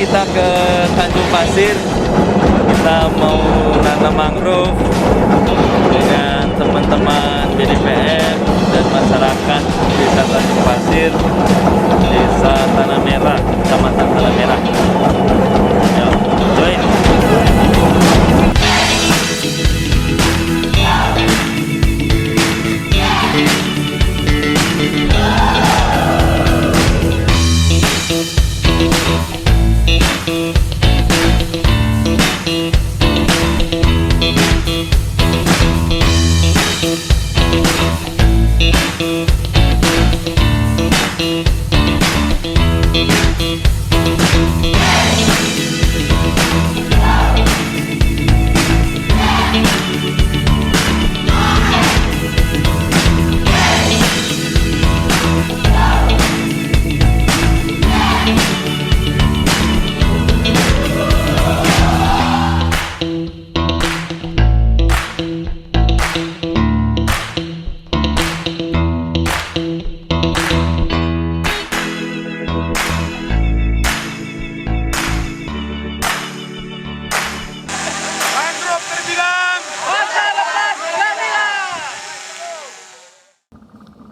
kita ke Tanjung Pasir. Kita mau nanam mangrove dengan teman-teman BDPM dan masyarakat Desa Tanjung Pasir, Desa Tanah Merah, Kecamatan Tanah Merah. Yuk, join.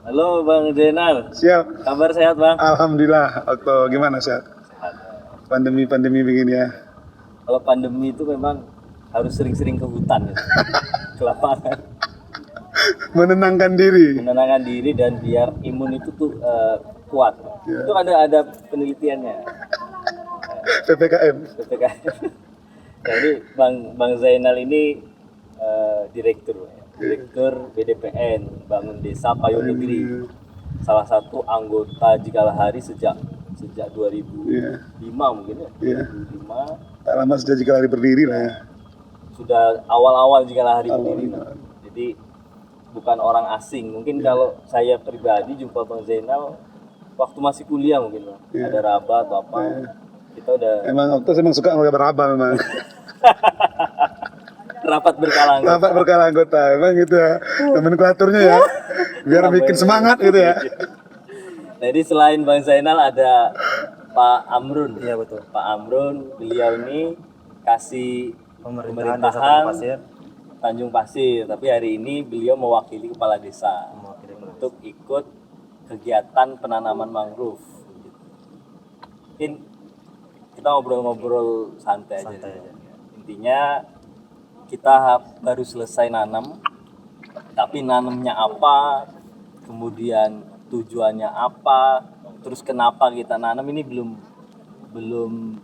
Halo Bang Zainal. Siap. Kabar sehat Bang? Alhamdulillah. Okto, gimana sehat? Pandemi begini ya. Kalau pandemi itu memang harus sering-sering ke hutan ya. Ke lapangan. Menenangkan diri Dan biar imun itu tuh kuat. Ya. Itu ada penelitiannya. PPKM. Jadi Bang Zainal ini direktur BDPN Bangun Desa Payung Negeri, salah satu anggota Jikalahari sejak 2005 mungkin ya. Iya. 2005 Tak lama sudah Jikalahari berdiri lah ya. sudah awal Jikalahari berdiri. Jadi bukan orang asing. Mungkin kalau saya pribadi jumpa Bang Zainal waktu masih kuliah mungkin Bang. Iya. Ada raba atau apa. Kita udah Emang Okto memang suka ngeliat beraba memang. rapat berkala Rapat berkala anggota, emang gitu ya. Nomenklaturnya ya. Biar bikin semangat gitu ya. Jadi selain Bang Zainal ada Pak Amrun. Iya betul. Pak Amrun, beliau ini kasih pemerintahan Tanjung Pasir. Tapi hari ini beliau mewakili kepala desa untuk ikut kegiatan penanaman mangrove. Mungkin kita ngobrol-ngobrol santai aja. Intinya kita baru selesai nanam, tapi nanamnya apa, kemudian tujuannya apa, terus kenapa kita nanam ini belum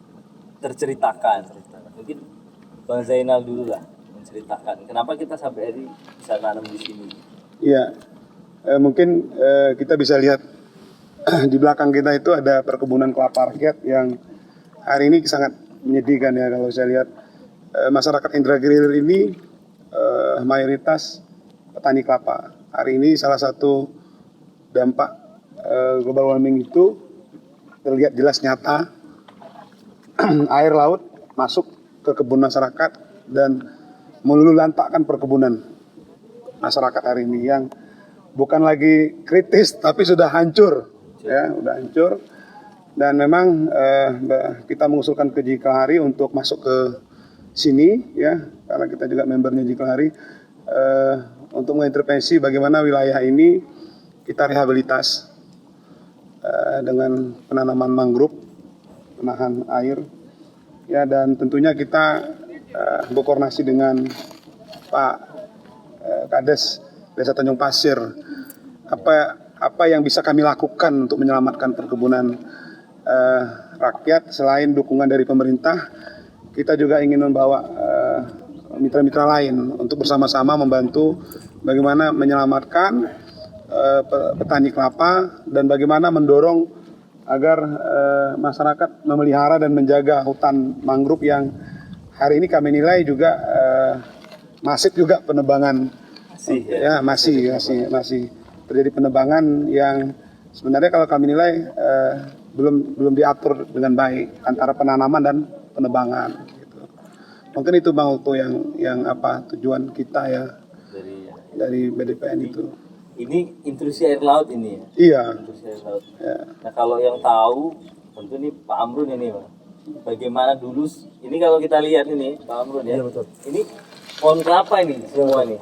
terceritakan. Mungkin Bang Zainal dulu lah menceritakan kenapa kita sampai hari bisa nanam di sini. Iya. Mungkin kita bisa lihat di belakang kita itu ada perkebunan kelapa rakyat yang hari ini sangat menyedihkan ya kalau saya lihat. Masyarakat Indragiri Hilir ini mayoritas petani kelapa. Hari ini salah satu dampak global warming itu terlihat jelas nyata. Air laut masuk ke kebun masyarakat dan meluluhlantakkan perkebunan masyarakat hari ini yang bukan lagi kritis tapi sudah hancur, ya, sudah hancur. Dan memang kita mengusulkan ke Jikalahari untuk masuk ke sini ya, karena kita juga membernya Jikalahari, untuk mengintervensi bagaimana wilayah ini kita rehabilitas dengan penanaman mangrove, penahan air ya, dan tentunya kita berkoordinasi dengan Pak Kades Desa Tanjung Pasir apa yang bisa kami lakukan untuk menyelamatkan perkebunan rakyat. Selain dukungan dari pemerintah, kita juga ingin membawa mitra-mitra lain untuk bersama-sama membantu bagaimana menyelamatkan petani kelapa dan bagaimana mendorong agar masyarakat memelihara dan menjaga hutan mangrove yang hari ini kami nilai juga masif juga penebangan. Masih terjadi penebangan yang sebenarnya kalau kami nilai belum diatur dengan baik antara penanaman dan penebangan gitu. Mungkin itu Bang Okto yang apa tujuan kita ya dari BDPN itu. Ini intrusi air laut ini ya? Iya. Intrusi air laut. Ya. Nah kalau yang tahu tentu ini Pak Amrun ini Pak. bagaimana dulu ini kalau kita lihat ini Pak Amrun ya. Iya, betul. Ini pohon kelapa ini semua nih.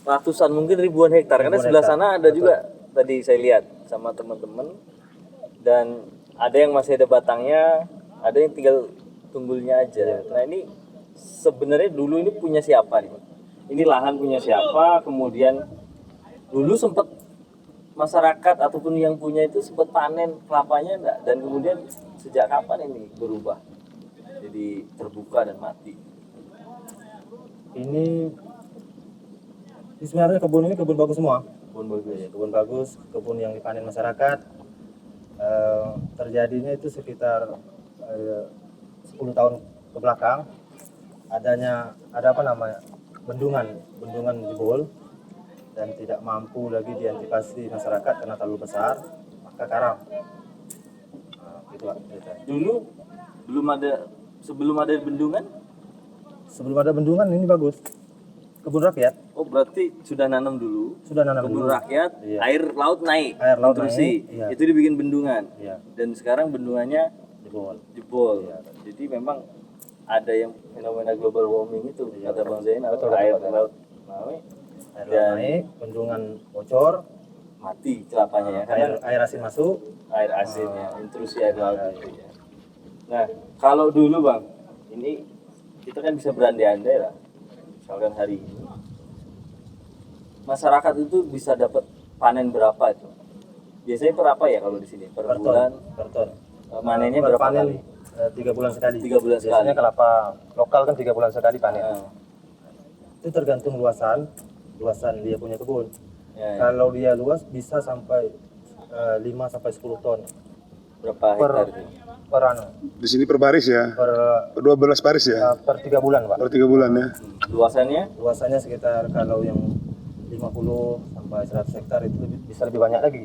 Ratusan mungkin ribuan hektar karena sebelah sana ada juga tadi saya lihat sama teman-teman, dan ada yang masih ada batangnya, ada yang tinggal tunggulnya aja. Nah ini sebenarnya dulu ini punya siapa nih? Ini lahan punya siapa? Kemudian dulu sempat masyarakat ataupun yang punya itu sempat panen kelapanya enggak? Dan kemudian sejak kapan ini berubah jadi terbuka dan mati? Ini sebenarnya kebun ini kebun bagus semua. Kebun bagus. Kebun bagus, kebun yang dipanen masyarakat. Terjadinya itu sekitar 10 tahun ke belakang. Ada bendungan jebol dan tidak mampu lagi diantisipasi masyarakat karena terlalu besar, maka karam. Gitu, Pak. Dulu sebelum ada bendungan. Sebelum ada bendungan ini bagus. Kebun rakyat. Oh berarti sudah nanam dulu. Sudah nanam kebun dulu. rakyat. Iya. Air laut naik. Air laut intrusi. naik, iya. Itu dibikin bendungan. Iya. Dan sekarang bendungannya Jebol. Iya. Jadi memang ada yang fenomena global warming itu, Iya, kata Bang Zainal. betul, Air betul. laut naik, Air Dan- laut naik, bendungan bocor, mati kelapanya ya. Karena air asin masuk. air asinnya, intrusi air laut itu ya. Nah, kalau dulu Bang, ini kita kan bisa berandai-andai lah. Misalkan hari ini masyarakat itu bisa dapat panen berapa itu? Biasanya per apa ya kalau di sini? Per bulan. Per ton. Manennya berapa Panen, kali? 3 bulan sekali. 3 bulan sekali. Biasanya kelapa lokal kan 3 bulan sekali panen. Nah, Itu tergantung luasan dia punya kebun. ya, ya. Kalau dia luas bisa sampai 5 sampai 10 ton Berapa hektar itu? per anu. Di sini per baris ya, Per 12 baris ya, per 3 bulan, Pak. per 3 bulan ya. Luasannya? Luasannya sekitar kalau yang 50 sampai 100 hektar itu bisa lebih banyak lagi.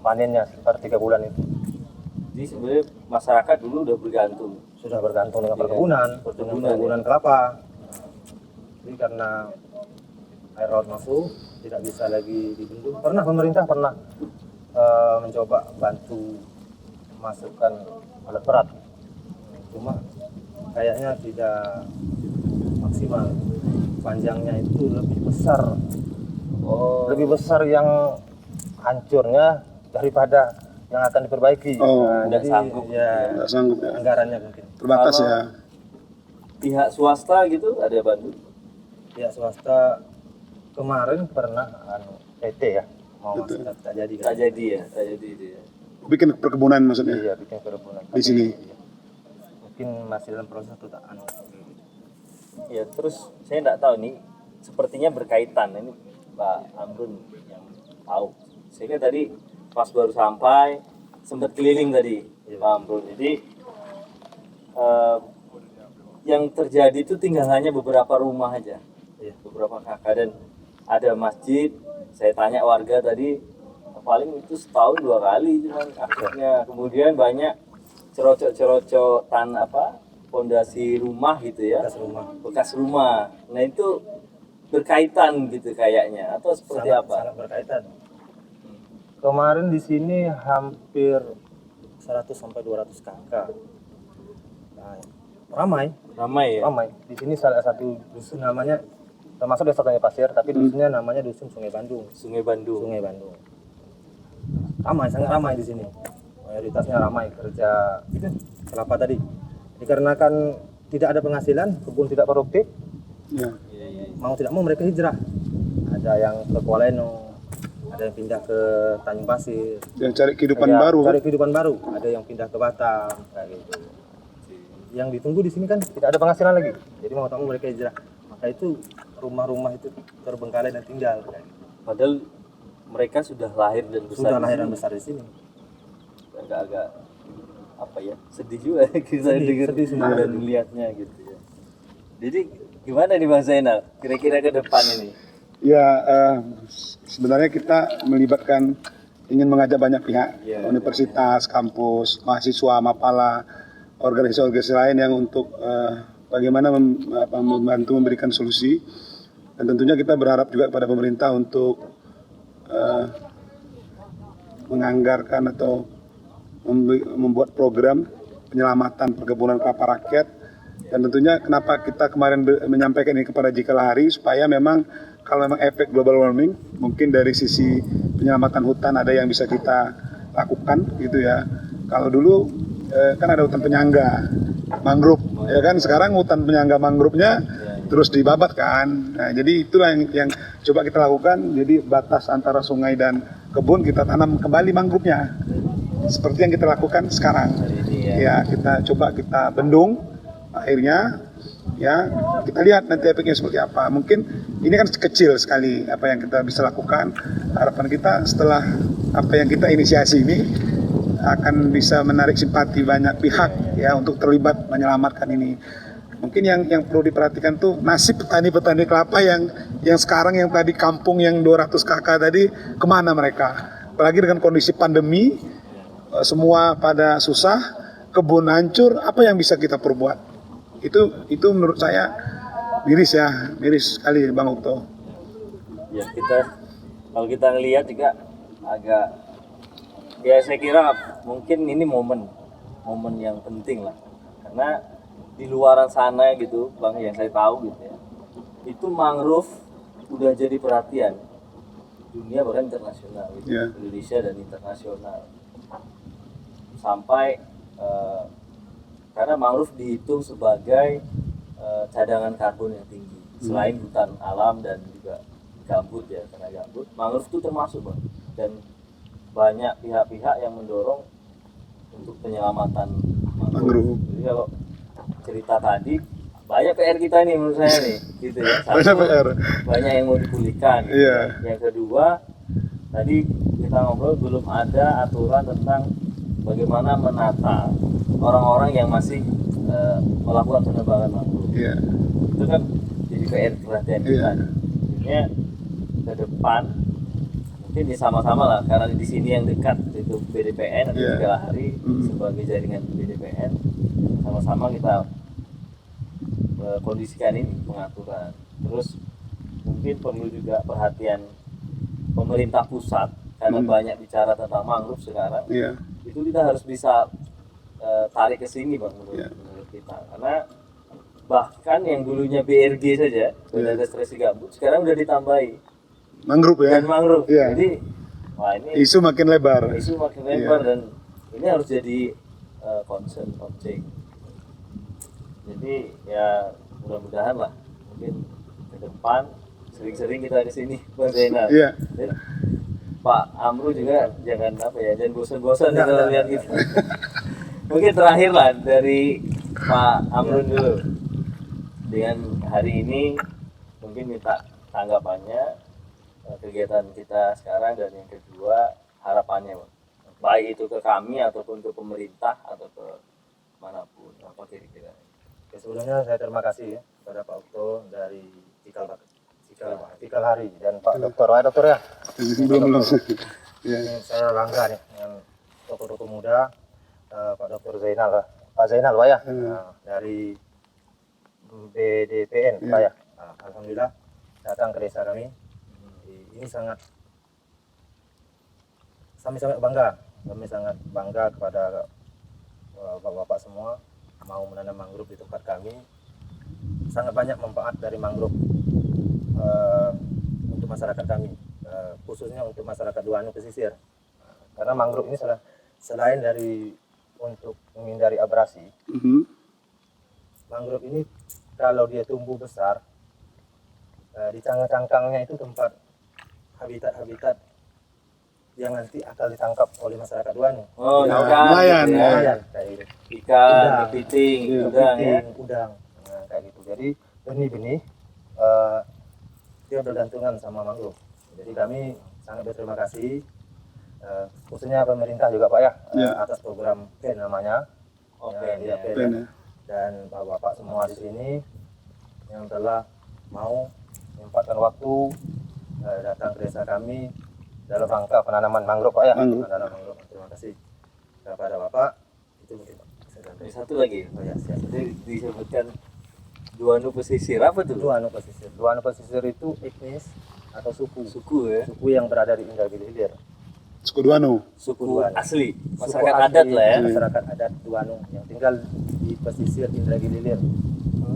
Panennya per 3 bulan itu. Jadi sebenarnya masyarakat dulu udah bergantung. Sudah bergantung dengan Iya, perkebunan, perkebunan, kelapa. Jadi karena air laut masuk tidak bisa lagi dibendung. Pemerintah pernah mencoba bantu masukkan alat berat, cuma kayaknya tidak maksimal. Panjangnya itu lebih besar, Oh, lebih besar yang hancurnya daripada yang akan diperbaiki. Oh, nggak jadi sanggup. ya Nggak sanggup ya, anggarannya mungkin. terbatas Kalau- ya. pihak swasta gitu ada bantu. Ya swasta kemarin pernah PT ya mau Betul. tak jadi kan? Tak jadi ya, tak jadi itu ya. Bikin perkebunan maksudnya Iya bikin perkebunan di sini. Iya. Mungkin masih dalam proses tuh tak Ya terus saya nggak tahu nih, sepertinya berkaitan ini Pak Amrun yang tahu. Sehingga tadi pas baru sampai sempat keliling tadi Pak Amrun. Jadi yang terjadi itu tinggal hanya beberapa rumah aja, Iya. beberapa kakak, dan ada masjid. Saya tanya warga tadi paling itu setahun 2 kali cuman akhirnya. Kemudian banyak cerocok-cerocok tanah pondasi rumah gitu ya, bekas rumah. Nah itu berkaitan gitu kayaknya, atau seperti apa? Sangat berkaitan. Kemarin di sini hampir 100 sampai 200 kakak. Nah, ramai. Ramai ya. Di sini salah satu dusun namanya termasuk desa Tanjung Pasir, tapi dusunnya namanya dusun Sungai Bandung. Sungai Bandung. Sungai Bandung. Ramai, sangat ramai di sini. Mayoritasnya ramai kerja kelapa tadi. Dikarenakan tidak ada penghasilan, kebun tidak produktif, Ya. Iya, iya. mau tidak mau mereka hijrah. Ada yang ke Kuala Eno, ada yang pindah ke Tanjung Pasir, Yang cari kehidupan Ya, baru. cari kehidupan baru. Ada yang pindah ke Batam, kayak gitu. Yang ditunggu di sini kan tidak ada penghasilan lagi, jadi mau tak mau mereka hijrah. Maka itu rumah-rumah itu terbengkalai dan tinggal. Kayak gitu. Padahal mereka sudah lahir dan besar. Sudah di lahir dan sini. besar di sini. Agak-agak apa ya, sedih juga kita dengar sedih semua. dan melihatnya gitu ya. Jadi gimana nih Bang Zainal kira-kira ke depan ini? Ya, sebenarnya kita melibatkan, ingin mengajak banyak pihak, Ya, universitas, kampus, mahasiswa, mapala, organisasi-organisasi lain yang untuk bagaimana membantu memberikan solusi. Dan tentunya kita berharap juga kepada pemerintah untuk menganggarkan atau membuat program penyelamatan perkebunan kelapa rakyat. Dan tentunya kenapa kita kemarin menyampaikan ini kepada Jikalahari, supaya memang kalau memang efek global warming, mungkin dari sisi penyelamatan hutan ada yang bisa kita lakukan gitu ya. Kalau dulu kan ada hutan penyangga mangrove, ya kan, sekarang hutan penyangga mangrove-nya terus dibabat kan. Nah, jadi itulah yang coba kita lakukan. Jadi batas antara sungai dan kebun kita tanam kembali mangrove-nya. Seperti yang kita lakukan sekarang. Ya, kita coba kita bendung akhirnya, ya kita lihat nanti efeknya seperti apa. Mungkin ini kan kecil sekali apa yang kita bisa lakukan. Harapan kita setelah apa yang kita inisiasi ini akan bisa menarik simpati banyak pihak ya untuk terlibat menyelamatkan ini. Mungkin yang perlu diperhatikan tuh nasib petani-petani kelapa yang sekarang yang tadi kampung yang 200 kakak tadi, kemana mereka? Apalagi dengan kondisi pandemi, semua pada susah, kebun hancur, apa yang bisa kita perbuat? Itu menurut saya miris sekali Bang Okto. Ya kalau kita ngelihat juga agak, ya saya kira mungkin ini momen yang penting lah, karena di luaran sana gitu Bang, yang saya tahu gitu ya, itu mangrove udah jadi perhatian dunia bahkan internasional gitu. Indonesia dan internasional sampai karena mangrove dihitung sebagai cadangan karbon yang tinggi selain hutan alam dan juga gambut ya, karena gambut mangrove itu termasuk Bang, dan banyak pihak-pihak yang mendorong untuk penyelamatan mangrove. Jadi kalau cerita tadi banyak PR kita nih menurut saya nih gitu ya. Banyak yang mau dipulihkan. Yang kedua tadi kita ngobrol belum ada aturan tentang bagaimana menata orang-orang yang masih melakukan penebangan mangrove. Itu kan jadi PR perhatian kita. Akhirnya ke depan mungkin ya sama-sama lah, karena di sini yang dekat itu BDPN atau Jikalahari sebagai jaringan BDPN, sama-sama kita kondisikan ini pengaturan. Terus mungkin perlu juga perhatian pemerintah pusat karena banyak bicara tentang mangrove sekarang. Itu kita harus bisa tarik ke sini Bang menurut kita, karena bahkan yang dulunya BRG saja Badan Restoratif Gambut sekarang udah ditambahi mangrove ya. Dan mangrove. Jadi wah, ini isu makin lebar. Dan ini harus jadi concern objek. Jadi ya mudah-mudahan lah mungkin ke depan sering-sering kita ke sini Bang Zainal. Dan Pak Amru juga jangan jangan bosan-bosan kalau lihat gitu. Mungkin terakhir lah dari Pak Amrun dulu, dengan hari ini mungkin minta tanggapannya kegiatan kita sekarang, dan yang kedua harapannya Bang, baik itu ke kami ataupun ke pemerintah atau ke manapun, apa kira-kira. Sebelumnya saya terima kasih ya kepada Pak Okto dari Jikalahari dan Pak Dokter ya. Belum. Saya bangga nih dengan tokoh-tokoh muda, Pak Dokter Zainal lah, Pak Zainal Pak ya, dari BDPN Pak ya. Alhamdulillah datang ke desa kami. Ini kami sangat bangga kepada bapak-bapak semua mau menanam mangrove di tempat kami. Sangat banyak manfaat dari mangrove untuk masyarakat kami, khususnya untuk masyarakat Duanu pesisir. Karena mangrove ini selain dari untuk menghindari abrasi, mangrove ini kalau dia tumbuh besar, di cangkang-cangkangnya itu tempat habitat yang nanti akan ditangkap oleh masyarakat Duanu. Nelayan. Ikan, kepiting, udang, kayak gitu. Jadi benih-benih dia bergantungan sama mangrove. Jadi kami sangat berterima kasih, khususnya pemerintah juga Pak ya, atas program PEN namanya, PEN, dan bapak-bapak semua di sini yang telah mau menyempatkan waktu datang ke desa kami dalam rangka penanaman mangrove Pak ya. Penanaman mangrove. Terima kasih kepada Bapak. Itu mungkin Pak. Satu lagi, jadi disebutkan Duanu pesisir, apa tuh? Duanu pesisir itu etnis atau suku ya? Suku yang berada di Indragiri Hilir. suku Duano. suku asli, Suku masyarakat asli, adat lah ya. Masyarakat adat Duano yang tinggal di pesisir Indragiri Hilir.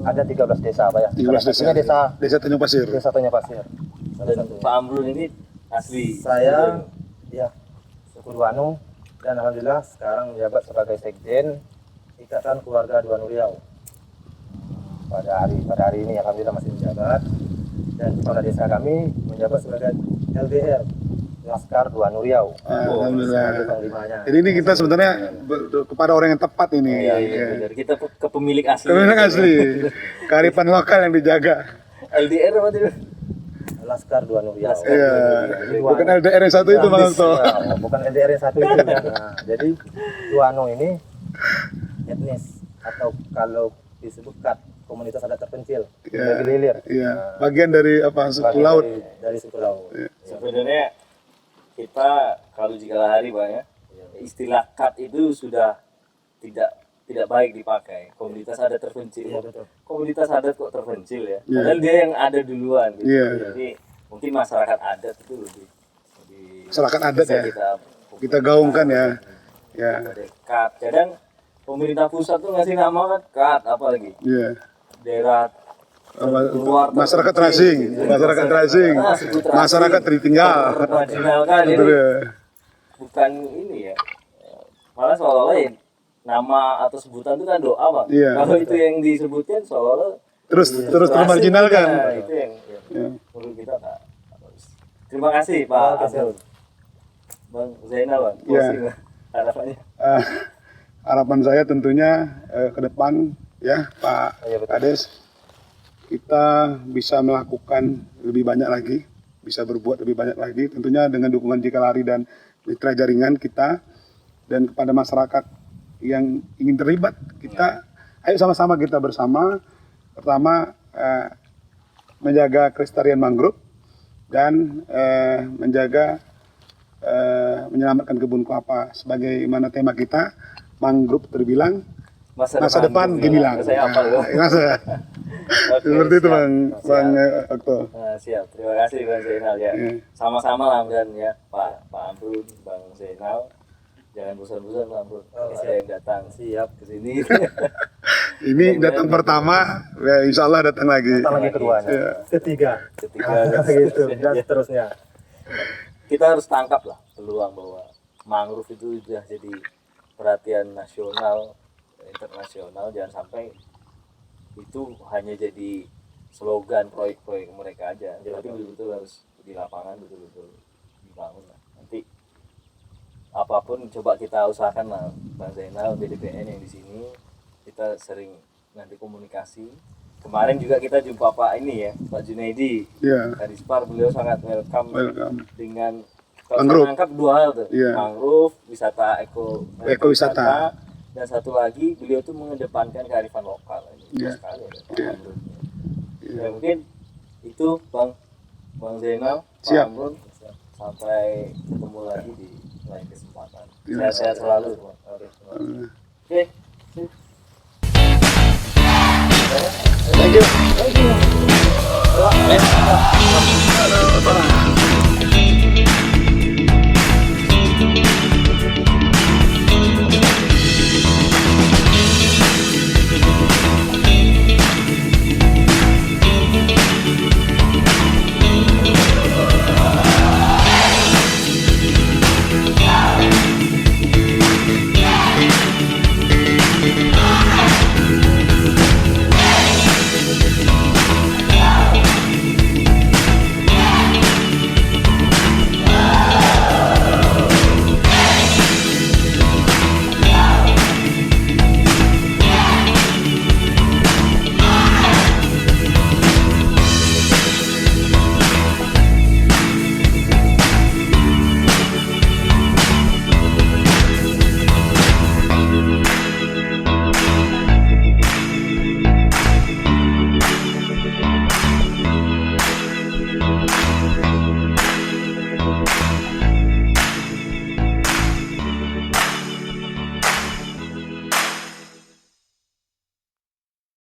Ada 13 desa, Pak ya. 13 Salah satunya desa. desa Desa Tanjung Pasir. Desa Tanjung Pasir. Salah Dan satunya. Pak Amrun ini asli. Saya ya suku Duano dan alhamdulillah sekarang menjabat sebagai sekjen Ikatan Keluarga Duano Riau. Pada hari ini alhamdulillah masih menjabat, dan kepala desa kami menjabat sebagai LDR Laskar Duano Riau. Alhamdulillah. Sebagai panglimanya. Jadi ini kita sebenarnya kepada orang yang tepat ini. Iya, iya, benar. Kita ke pemilik asli. Kemudian asli, kearifan lokal yang dijaga. LDR apa itu? Laskar Duano Riau. Iya, Jadi bukan Duano- LDR yang satu itu Bang Okto. Ya, bukan LDR yang satu itu. Ya. Nah, jadi Duano ini etnis atau kalau disebut kat, komunitas adat terpencil Iya. Indragiri Hilir. Iya, bagian dari apa suku Bagian laut. dari suku laut. Sebenarnya kita kalau jika hari Bang ya, istilah kat itu sudah tidak baik dipakai. Komunitas adat terpencil. Iya, betul. Komunitas adat kok terpencil ya. Iya. Padahal dia yang ada duluan gitu. Iya. Jadi mungkin masyarakat adat itu lebih Masyarakat adat bisa ya. Kita gaungkan ya. Ya, Kat. Kadang pemerintah pusat tuh ngasih nama kan kat apa lagi? iya. Daerah Apa, masyarakat terasing, masyarakat terasing, masyarakat tertinggal. marginalkan Betul ini ya. bukan ini ya. Malah seolah-olah ya, nama atau sebutan itu kan doa Bang. Iya. Kalau itu yang disebutkan seolah-olah Terus termarginalkan. nah, itu yang Ya. menurut kita tak bagus. Terima kasih Pak Amrun. Bang Zainal Bang. Iya. Closing lah harapannya. Harapan saya tentunya ke depan ya Pak Iya, betul. Kades, kita bisa melakukan lebih banyak lagi, bisa berbuat lebih banyak lagi, tentunya dengan dukungan Jikalari dan mitra jaringan kita, dan kepada masyarakat yang ingin terlibat, kita ayo sama-sama kita bersama. Pertama menjaga kelestarian mangrove dan menjaga menyelamatkan kebun kelapa. Sebagaimana tema kita, mangrove terbilang, masa depan gemilang. Saya hafal loh. Masa. Oke, Seperti itu siap. Bang Okto. Nah, siap. Terima kasih Bang Zainal ya. Iya. Sama-sama lah dan ya Pak Amrun, Bang Zainal. Jangan bosan-bosan Pak Amrun. Ada yang datang Siap. ke sini. Ini datang pertama, ya insya Allah datang lagi. Datang lagi keduanya. Iya. Ketiga. Ketika Gitu dan seterusnya. kita harus tangkap lah peluang bahwa mangrove itu sudah jadi perhatian nasional, internasional. Jangan sampai itu hanya jadi slogan proyek-proyek mereka aja, tapi betul-betul harus di lapangan, betul-betul dibangun lah. Nanti apapun coba kita usahakan lah Bang Zainal, BDPN yang di sini kita sering nanti komunikasi. Kemarin juga kita jumpa Pak ini ya, Pak Junaidi Iya. Kadispar, beliau sangat welcome dengan kalau Mangrove. saya nangkap dua hal tuh, Iya. mangrove, wisata Ekowisata. dan satu lagi beliau tuh mengedepankan kearifan lokal. Ini Iya. sekali ada Iya. mangrove-nya. Ya, mungkin itu Bang Zainal, Pak Siap. Amrun, sampai ketemu lagi di lain kesempatan. Iya. Sehat-sehat selalu. Oke. Thank you.